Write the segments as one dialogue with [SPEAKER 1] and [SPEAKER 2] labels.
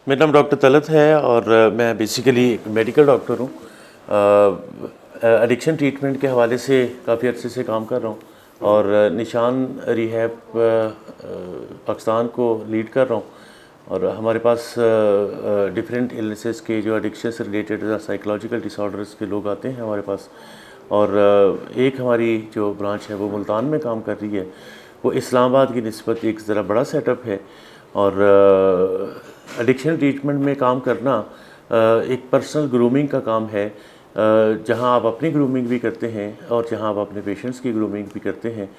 [SPEAKER 1] मेरा नाम डॉक्टर तलत है और मैं बेसिकली एक मेडिकल डॉक्टर हूँ। एडिक्शन ट्रीटमेंट के हवाले से काफ़ी अर्से से काम कर रहा हूँ और निशान रिहैब पाकिस्तान को लीड कर रहा हूँ। और हमारे पास डिफरेंट इलनेसेस के जो एडिक्शन से रिलेटेड साइकोलॉजिकल डिसऑर्डर्स के लोग आते हैं हमारे पास। और एक हमारी जो ब्रांच है वो मुल्तान में काम कर रही है। वो इस्लामाबाद की निस्बत एक ज़रा बड़ा सेटअप है। और एडिक्शन ट्रीटमेंट में काम करना एक पर्सनल ग्रूमिंग का काम है, जहां आप अपनी ग्रूमिंग भी करते हैं और जहां आप अपने पेशेंट्स की ग्रूमिंग भी करते हैं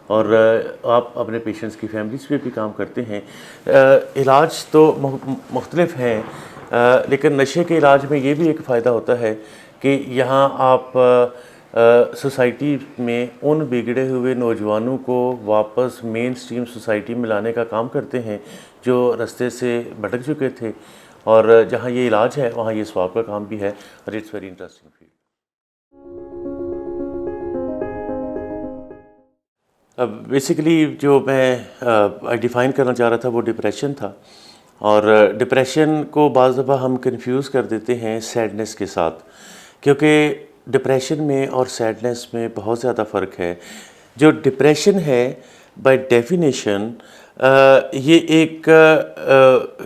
[SPEAKER 1] और आप अपने पेशेंट्स की फैमिलीज़ पे भी काम करते हैं। इलाज तो मुख्तलिफ हैं, लेकिन नशे के इलाज में ये भी एक फ़ायदा होता है कि यहाँ आप सोसाइटी में उन बिगड़े हुए नौजवानों को वापस मेन स्ट्रीम सोसाइटी में लाने का काम करते हैं जो रास्ते से भटक चुके थे। और जहाँ ये इलाज है वहाँ ये स्वाब का काम भी है और इट्स वेरी इंटरेस्टिंग फील्ड। अब बेसिकली जो मैं डिफ़ाइन करना चाह रहा था वो डिप्रेशन था। और डिप्रेशन को बाज़ दफ़ा हम कंफ्यूज कर देते हैं सैडनेस के साथ, क्योंकि डिप्रेशन में और सैडनेस में बहुत ज़्यादा फ़र्क है। जो डिप्रेशन है बाय डेफिनेशन ये एक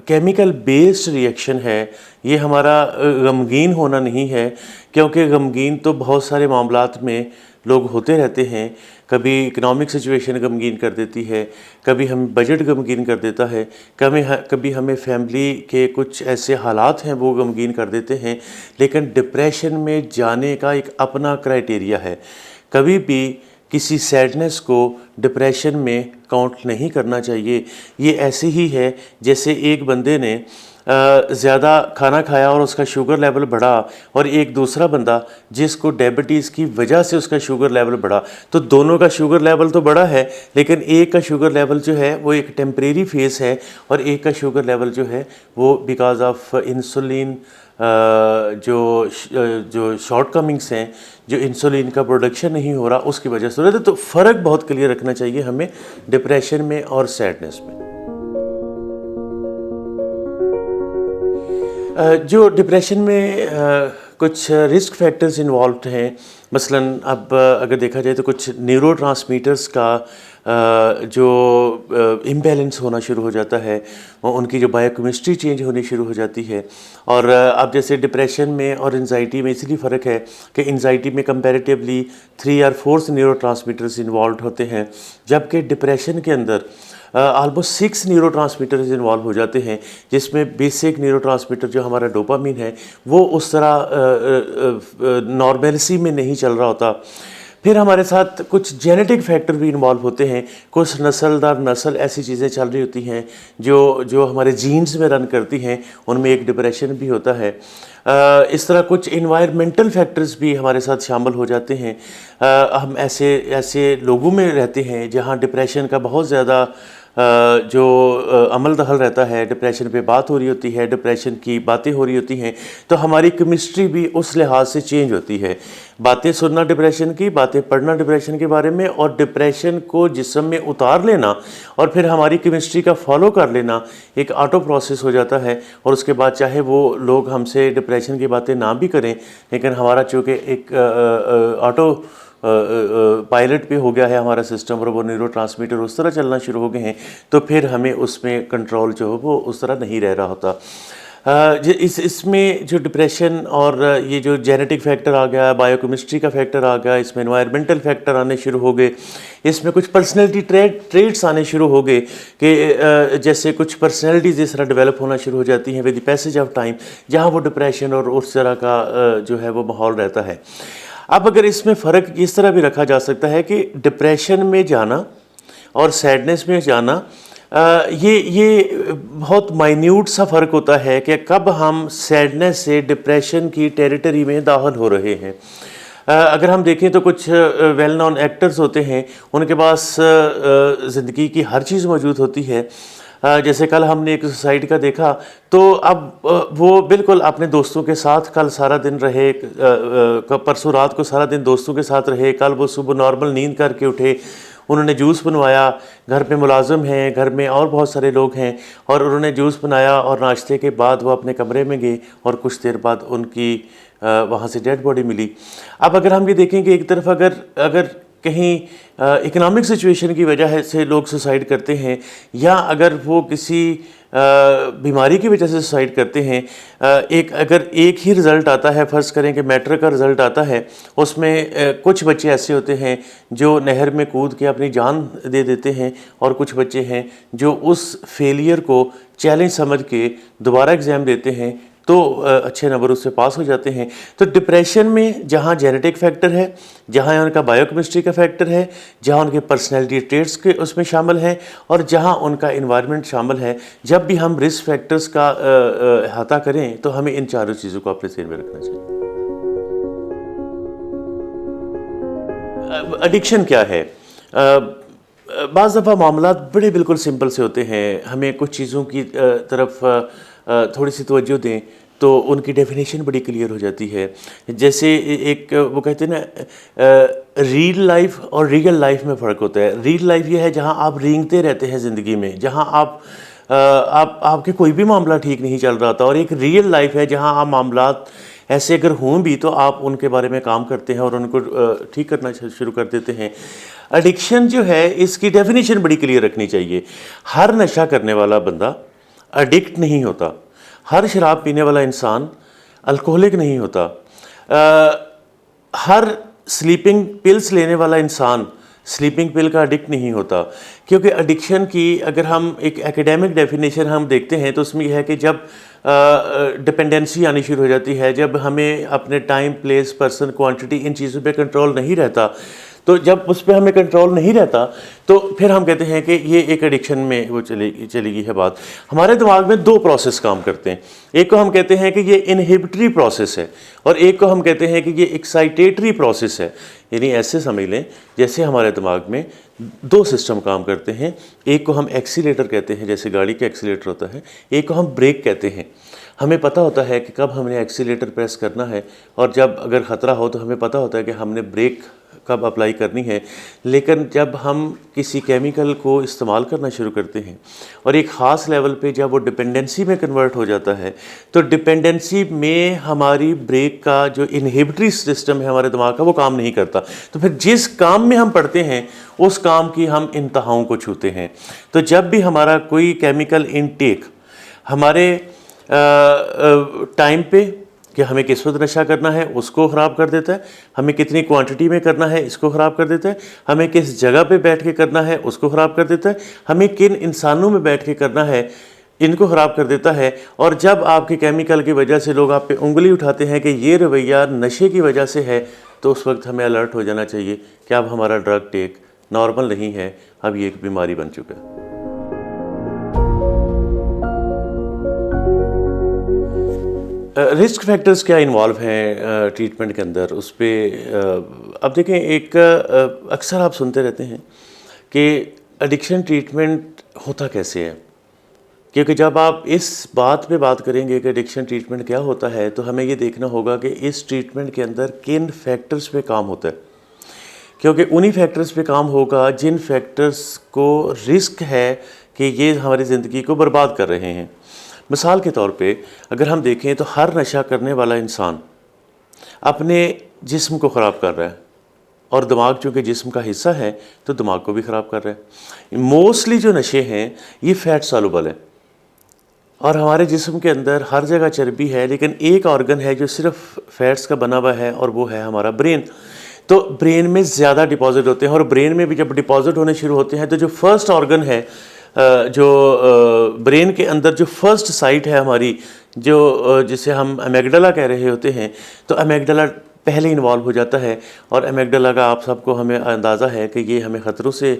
[SPEAKER 1] केमिकल बेस्ड रिएक्शन है। ये हमारा गमगीन होना नहीं है, क्योंकि गमगीन तो बहुत सारे मामलात में लोग होते रहते हैं। कभी इकोनॉमिक सिचुएशन गमगीन कर देती है, कभी हम बजट गमगीन कर देता है, कभी हमें फैमिली के कुछ ऐसे हालात हैं वो गमगीन कर देते हैं। लेकिन डिप्रेशन में जाने का एक अपना क्राइटेरिया है। कभी भी किसी सैडनेस को डिप्रेशन में काउंट नहीं करना चाहिए। ये ऐसे ही है जैसे एक बंदे ने ज़्यादा खाना खाया और उसका शुगर लेवल बढ़ा, और एक दूसरा बंदा जिसको डायबिटीज़ की वजह से उसका शुगर लेवल बढ़ा, तो दोनों का शुगर लेवल तो बढ़ा है, लेकिन एक का शुगर लेवल जो है वो एक टेम्परेरी फेस है और एक का शुगर लेवल जो है वो बिकॉज ऑफ इंसुलिन जो शॉर्ट कमिंग्स हैं, जो इंसुलिन का प्रोडक्शन नहीं हो रहा, उसकी वजह से हो रहा है। तो फ़र्क बहुत क्लियर रखना चाहिए हमें डिप्रेशन में और सैडनेस में। जो डिप्रेशन में कुछ रिस्क फैक्टर्स इन्वॉल्व हैं। मसलन अब अगर देखा जाए तो कुछ न्यूरोट्रांसमीटर्स का जो इम्बैलेंस होना शुरू हो जाता है, उनकी जो बायोकेमिस्ट्री चेंज होनी शुरू हो जाती है। और अब जैसे डिप्रेशन में और एंजाइटी में इसलिए फ़र्क है कि एंजाइटी में कंपैरेटिवली 3 और 4 न्यूरोट्रांसमीटर्स इन्वॉल्व होते हैं, जबकि डिप्रेशन के अंदर ऑलमोस्ट 6 न्यूरोट्रांसमीटर्स इन्वॉल्व हो जाते हैं, जिसमें बेसिक न्यूरोट्रांसमीटर जो हमारा डोपामीन है वो उस तरह नॉर्मेलिटी में नहीं चल रहा होता। फिर हमारे साथ कुछ जेनेटिक फैक्टर भी इन्वॉल्व होते हैं। कुछ नस्ल दर नस्ल ऐसी चीज़ें चल रही होती हैं जो हमारे जीन्स में रन करती हैं, उनमें एक डिप्रेशन भी होता है। इस तरह कुछ इन्वायरमेंटल फैक्टर्स भी हमारे साथ शामिल हो जाते हैं। हम ऐसे लोगों में रहते हैं जहाँ डिप्रेशन का बहुत ज़्यादा जो अमल दखल रहता है, डिप्रेशन पे बात हो रही होती है, डिप्रेशन की बातें हो रही होती हैं, तो हमारी केमिस्ट्री भी उस लिहाज से चेंज होती है। बातें सुनना डिप्रेशन की, बातें पढ़ना डिप्रेशन के बारे में, और डिप्रेशन को जिस्म में उतार लेना और फिर हमारी केमिस्ट्री का फॉलो कर लेना एक ऑटो प्रोसेस हो जाता है। और उसके बाद चाहे वो लोग हमसे डिप्रेशन की बातें ना भी करें, लेकिन हमारा चूँकि एक ऑटो पायलट पे हो गया है हमारा सिस्टम, और वो न्यूरोट्रांसमीटर उस तरह चलना शुरू हो गए हैं, तो फिर हमें उसमें कंट्रोल जो है वो उस तरह नहीं रह रहा होता। इसमें जो डिप्रेशन और ये जो जेनेटिक फैक्टर आ गया, बायोकेमिस्ट्री का फैक्टर आ गया, इसमें एनवायरमेंटल फैक्टर आने शुरू हो गए, इसमें कुछ पर्सनैलिटी ट्रेट्स आने शुरू हो गए कि जैसे कुछ पर्सनैलिटीज़ इस तरह डेवलप होना शुरू हो जाती हैं with the passage of time, जहाँ वो डिप्रेशन और उस तरह का जो है वो माहौल रहता है। अब अगर इसमें फ़र्क इस तरह भी रखा जा सकता है कि डिप्रेशन में जाना और सैडनेस में जाना, ये बहुत माइन्यूट सा फ़र्क होता है कि कब हम सैडनेस से डिप्रेशन की टेरिटरी में दाखिल हो रहे हैं। अगर हम देखें तो कुछ वेल नोन एक्टर्स होते हैं, उनके पास ज़िंदगी की हर चीज़ मौजूद होती है। जैसे कल हमने एक सुसाइड का देखा, तो अब वो बिल्कुल अपने दोस्तों के साथ कल सारा दिन रहे, परसों रात को सारा दिन दोस्तों के साथ रहे, कल वो सुबह नॉर्मल नींद करके उठे, उन्होंने जूस बनवाया, घर पे मुलाजिम हैं, घर में और बहुत सारे लोग हैं, और उन्होंने जूस बनाया और नाश्ते के बाद वो अपने कमरे में गए और कुछ देर बाद उनकी वहाँ से डेड बॉडी मिली। अब अगर हम ये देखें कि एक तरफ अगर अगर कहीं इकोनॉमिक सिचुएशन की वजह से लोग सुसाइड करते हैं, या अगर वो किसी बीमारी की वजह से सुसाइड करते हैं, अगर एक ही रिज़ल्ट आता है, फ़र्ज़ करें कि मैट्रिक का रिज़ल्ट आता है, उसमें कुछ बच्चे ऐसे होते हैं जो नहर में कूद के अपनी जान दे देते हैं, और कुछ बच्चे हैं जो उस फेलियर को चैलेंज समझ के दोबारा एग्ज़ाम देते हैं, तो अच्छे नंबर उससे पास हो जाते हैं। तो डिप्रेशन में जहाँ जेनेटिक फैक्टर है, जहाँ उनका बायोकेमिस्ट्री का फैक्टर है, जहाँ उनके पर्सनैलिटी ट्रेट्स के उसमें शामिल हैं, और जहाँ उनका इन्वायरमेंट शामिल है, जब भी हम रिस्क फैक्टर्स का अहाता करें तो हमें इन चारों चीज़ों को अपने ज़हन में रखना चाहिए। एडिक्शन क्या है? बाज़ दफ़ा मामलात बड़े बिल्कुल सिंपल से होते हैं, हमें कुछ चीज़ों की तरफ थोड़ी सी तवज्जो दें तो उनकी डेफिनेशन बड़ी क्लियर हो जाती है। जैसे एक वो कहते हैं ना, रियल लाइफ और रियल लाइफ में फ़र्क होता है। रियल लाइफ ये है जहाँ आप रेंगते रहते हैं ज़िंदगी में, जहाँ आपके कोई भी मामला ठीक नहीं चल रहा था, और एक रियल लाइफ है जहाँ आप मामलात ऐसे अगर हों भी तो आप उनके बारे में काम करते हैं और उनको ठीक करना शुरू कर देते हैं। एडिक्शन जो है इसकी डेफिनेशन बड़ी क्लियर रखनी चाहिए। हर नशा करने वाला बंदा एडिक्ट नहीं होता, हर शराब पीने वाला इंसान अल्कोहलिक नहीं होता, हर स्लीपिंग पिल्स लेने वाला इंसान स्लीपिंग पिल का एडिक्ट नहीं होता। क्योंकि एडिक्शन की अगर हम एक एकेडमिक डेफिनेशन हम देखते हैं तो उसमें यह है कि जब डिपेंडेंसी आनी शुरू हो जाती है, जब हमें अपने टाइम, प्लेस, पर्सन, क्वांटिटी, इन चीज़ों पे कंट्रोल नहीं रहता, तो जब उस पर हमें कंट्रोल नहीं रहता तो फिर हम कहते हैं कि ये एक एडिक्शन में वो चली गई है बात। हमारे दिमाग में दो प्रोसेस काम करते हैं, एक को हम कहते हैं कि ये इनहिबिटरी प्रोसेस है, और एक को हम कहते हैं कि ये एक्साइटेटरी प्रोसेस है। यानी ऐसे समझ लें जैसे हमारे दिमाग में दो सिस्टम काम करते हैं, एक को हम एक्सीलेटर कहते हैं, जैसे गाड़ी का एक्सीलेटर होता है, एक को हम ब्रेक कहते हैं। हमें पता होता है कि कब हमने एक्सीलेटर प्रेस करना है, और जब अगर ख़तरा हो तो हमें पता होता है कि हमने ब्रेक कब अप्लाई करनी है। लेकिन जब हम किसी केमिकल को इस्तेमाल करना शुरू करते हैं और एक ख़ास लेवल पे जब वो डिपेंडेंसी में कन्वर्ट हो जाता है, तो डिपेंडेंसी में हमारी ब्रेक का जो इनहिबिटरी सिस्टम है हमारे दिमाग का, वो काम नहीं करता। तो फिर जिस काम में हम पढ़ते हैं उस काम की हम इंतहाओं को छूते हैं। तो जब भी हमारा कोई केमिकल इनटेक हमारे टाइम पे कि हमें किस वक्त नशा करना है उसको ख़राब कर देता है, हमें कितनी क्वांटिटी में करना है इसको ख़राब कर देता है, हमें किस जगह पे बैठ के करना है उसको ख़राब कर देता है, हमें किन इंसानों में बैठ के करना है इनको ख़राब कर देता है। और जब आपके केमिकल की वजह से लोग आप पे उंगली उठाते हैं कि ये रवैया नशे की वजह से है, तो उस वक्त हमें अलर्ट हो जाना चाहिए कि अब हमारा ड्रग टेक नॉर्मल नहीं है, अब ये एक बीमारी बन चुका है। रिस्क फैक्टर्स क्या इन्वॉल्व हैं ट्रीटमेंट के अंदर, उस पर अब देखें, एक अक्सर आप सुनते रहते हैं कि एडिक्शन ट्रीटमेंट होता कैसे है। क्योंकि जब आप इस बात पे बात करेंगे कि एडिक्शन ट्रीटमेंट क्या होता है, तो हमें ये देखना होगा कि इस ट्रीटमेंट के अंदर किन फैक्टर्स पे काम होता है। क्योंकि उन्हीं फैक्टर्स पे काम होगा जिन फैक्टर्स को रिस्क है कि ये हमारी ज़िंदगी को बर्बाद कर रहे हैं। मिसाल के तौर पे अगर हम देखें तो हर नशा करने वाला इंसान अपने जिस्म को ख़राब कर रहा है, और दिमाग चूँकि जिस्म का हिस्सा है तो दिमाग को भी ख़राब कर रहा है। मोस्टली जो नशे हैं ये फ़ैट सॉल्युबल है, और हमारे जिस्म के अंदर हर जगह चर्बी है, लेकिन एक ऑर्गन है जो सिर्फ फैट्स का बना हुआ है, और वो है हमारा ब्रेन। तो ब्रेन में ज़्यादा डिपॉजिट होते हैं, और ब्रेन में भी जब डिपॉजिट होने शुरू होते हैं तो जो फर्स्ट ऑर्गन है, जो ब्रेन के अंदर जो फर्स्ट साइट है हमारी, जो जिसे हम अमेगडाला कह रहे होते हैं, तो अमेगडाला पहले इन्वॉल्व हो जाता है। और अमेगडाला का आप सबको हमें अंदाज़ा है कि ये हमें ख़तरों से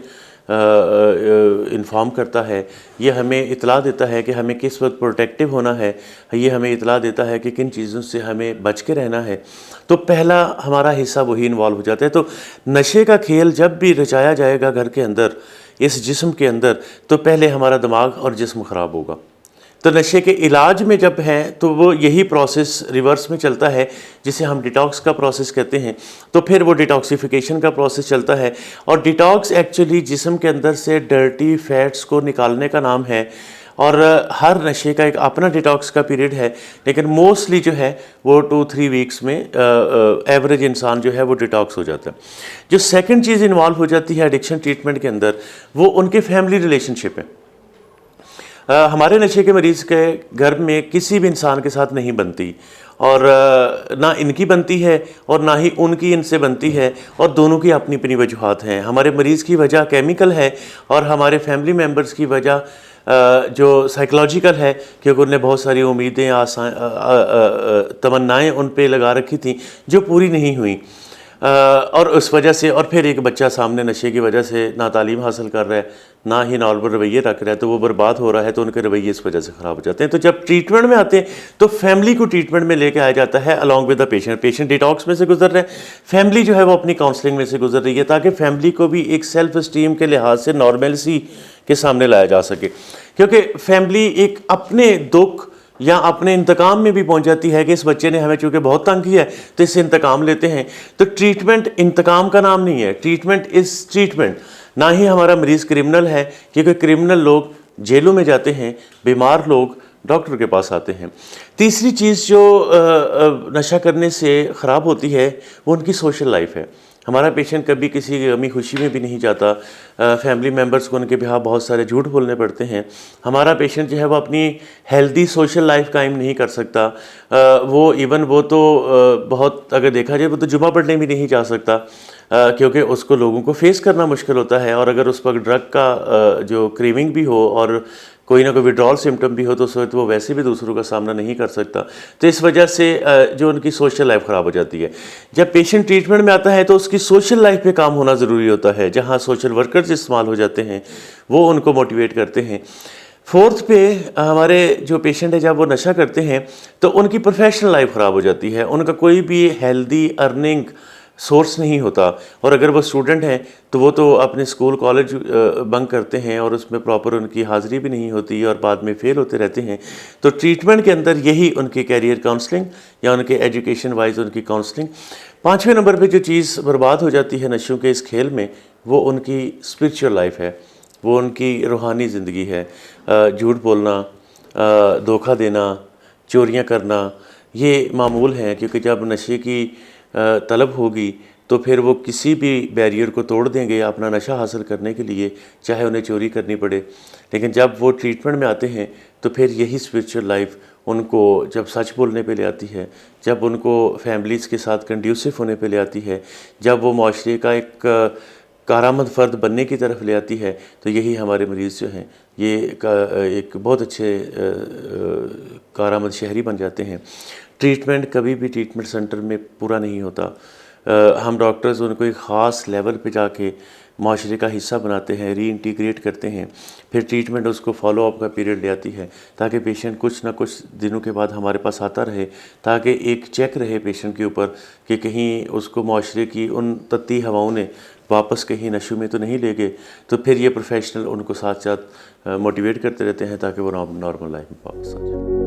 [SPEAKER 1] इन्फॉर्म करता है, ये हमें इतला देता है कि हमें किस वक्त प्रोटेक्टिव होना है, ये हमें इतला देता है कि किन चीज़ों से हमें बच के रहना है। तो पहला हमारा हिस्सा वही इन्वॉल्व हो जाता है। तो नशे का खेल जब भी रचाया जाएगा घर के अंदर, इस जिस्म के अंदर, तो पहले हमारा दिमाग और जिस्म ख़राब होगा। तो नशे के इलाज में जब हैं तो वो यही प्रोसेस रिवर्स में चलता है, जिसे हम डिटॉक्स का प्रोसेस कहते हैं। तो फिर वो डिटॉक्सिफिकेशन का प्रोसेस चलता है, और डिटॉक्स एक्चुअली जिस्म के अंदर से डर्टी फैट्स को निकालने का नाम है। और हर नशे का एक अपना डिटॉक्स का पीरियड है, लेकिन मोस्टली जो है वो 2-3 वीक्स में एवरेज इंसान जो है वो डिटॉक्स हो जाता है। जो सेकंड चीज़ इन्वॉल्व हो जाती है एडिक्शन ट्रीटमेंट के अंदर, वो उनके फैमिली रिलेशनशिप है। हमारे नशे के मरीज़ के घर में किसी भी इंसान के साथ नहीं बनती, और ना इनकी बनती है और ना ही उनकी इनसे बनती है, और दोनों की अपनी अपनी वजूहात हैं। हमारे मरीज़ की वजह केमिकल है, और हमारे फैमिली मेम्बर्स की वजह जो साइकोलॉजिकल है, क्योंकि उन्हें बहुत सारी उम्मीदें तमन्नाएँ उन पे लगा रखी थी जो पूरी नहीं हुई, और उस वजह से, और फिर एक बच्चा सामने नशे की वजह से ना तालीम हासिल कर रहा है, ना ही नॉर्मल रवैये रख रहा है, तो वो बर्बाद हो रहा है, तो उनके रवैये इस वजह से ख़राब हो जाते हैं। तो जब ट्रीटमेंट में आते हैं तो फैमिली को ट्रीटमेंट में लेके आया जाता है along with the patient. Patient detox में से गुजर रहा है, फैमिली जो है वो अपनी काउंसलिंग में से गुजर रही है, ताकि फैमिली को भी एक सेल्फ इस्टीम के लिहाज से नॉर्मलसी के सामने लाया जा सके। क्योंकि फैमिली एक अपने दुख या अपने इंतकाम में भी पहुंच जाती है कि इस बच्चे ने हमें चूँकि बहुत तंग किया है तो इससे इंतकाम लेते हैं। तो ट्रीटमेंट इंतकाम का नाम नहीं है, ट्रीटमेंट इज़ ट्रीटमेंट। ना ही हमारा मरीज़ क्रिमिनल है, क्योंकि क्रिमिनल लोग जेलों में जाते हैं, बीमार लोग डॉक्टर के पास आते हैं। तीसरी चीज़ जो नशा करने से ख़राब होती है वो उनकी सोशल लाइफ है। हमारा पेशेंट कभी किसी गमी खुशी में भी नहीं जाता, फैमिली मेम्बर्स को उनके बिहाफ बहुत सारे झूठ बोलने पड़ते हैं। हमारा पेशेंट जो है वो अपनी हेल्दी सोशल लाइफ कायम नहीं कर सकता। वो तो बहुत, अगर देखा जाए, वो तो जुमा पढ़ने भी नहीं जा सकता, क्योंकि उसको लोगों को फेस करना मुश्किल होता है। और अगर उस वक्त ड्रग का जो क्रेविंग भी हो और कोई ना कोई विड्रॉल सिम्टम भी हो तो उस वक्त वो वैसे भी दूसरों का सामना नहीं कर सकता। तो इस वजह से जो उनकी सोशल लाइफ ख़राब हो जाती है। जब पेशेंट ट्रीटमेंट में आता है तो उसकी सोशल लाइफ पे काम होना ज़रूरी होता है, जहाँ सोशल वर्कर्स इस्तेमाल हो जाते हैं, वो उनको मोटिवेट करते हैं। फोर्थ पे हमारे जो पेशेंट है, जब वो नशा करते हैं तो उनकी प्रोफेशनल लाइफ ख़राब हो जाती है, उनका कोई भी हेल्दी अर्निंग सोर्स नहीं होता। और अगर वो स्टूडेंट हैं तो वो तो अपने स्कूल कॉलेज बंक करते हैं, और उसमें प्रॉपर उनकी हाज़िरी भी नहीं होती, और बाद में फ़ेल होते रहते हैं। तो ट्रीटमेंट के अंदर यही उनकी कैरियर काउंसलिंग या उनके एजुकेशन वाइज उनकी काउंसलिंग। 5वें नंबर पे जो चीज़ बर्बाद हो जाती है नशों के इस खेल में, वो उनकी स्पिरिचुअल लाइफ है, वो उनकी रूहानी ज़िंदगी है। झूठ बोलना, धोखा देना, चोरियाँ करना, ये मामूल हैं, क्योंकि जब नशे की तलब होगी तो फिर वो किसी भी बैरियर को तोड़ देंगे अपना नशा हासिल करने के लिए, चाहे उन्हें चोरी करनी पड़े। लेकिन जब वो ट्रीटमेंट में आते हैं तो फिर यही स्पिरिचुअल लाइफ उनको जब सच बोलने पे ले आती है, जब उनको फैमिलीज़ के साथ कंड्यूसिव होने पे ले आती है, जब वो माशरे का एक कारामद फ़र्द बनने की तरफ ले आती है, तो यही हमारे मरीज़ जो हैं ये एक बहुत अच्छे कारामद शहरी बन जाते हैं। ट्रीटमेंट कभी भी ट्रीटमेंट सेंटर में पूरा नहीं होता। हम डॉक्टर्स उनको एक ख़ास लेवल पे जाके माशरे का हिस्सा बनाते हैं, रीइंटीग्रेट करते हैं, फिर ट्रीटमेंट उसको फॉलोअप का पीरियड ले आती है, ताकि पेशेंट कुछ ना कुछ दिनों के बाद हमारे पास आता रहे, ताकि एक चेक रहे पेशेंट के ऊपर कि कहीं उसको माशरे की उन तत्ती हवाओं ने वापस कहीं नशे में तो नहीं ले गए। तो फिर ये प्रोफेशनल उनको साथ साथ मोटिवेट करते रहते हैं ताकि वो नॉर्मल लाइफ में वापस आ जाए।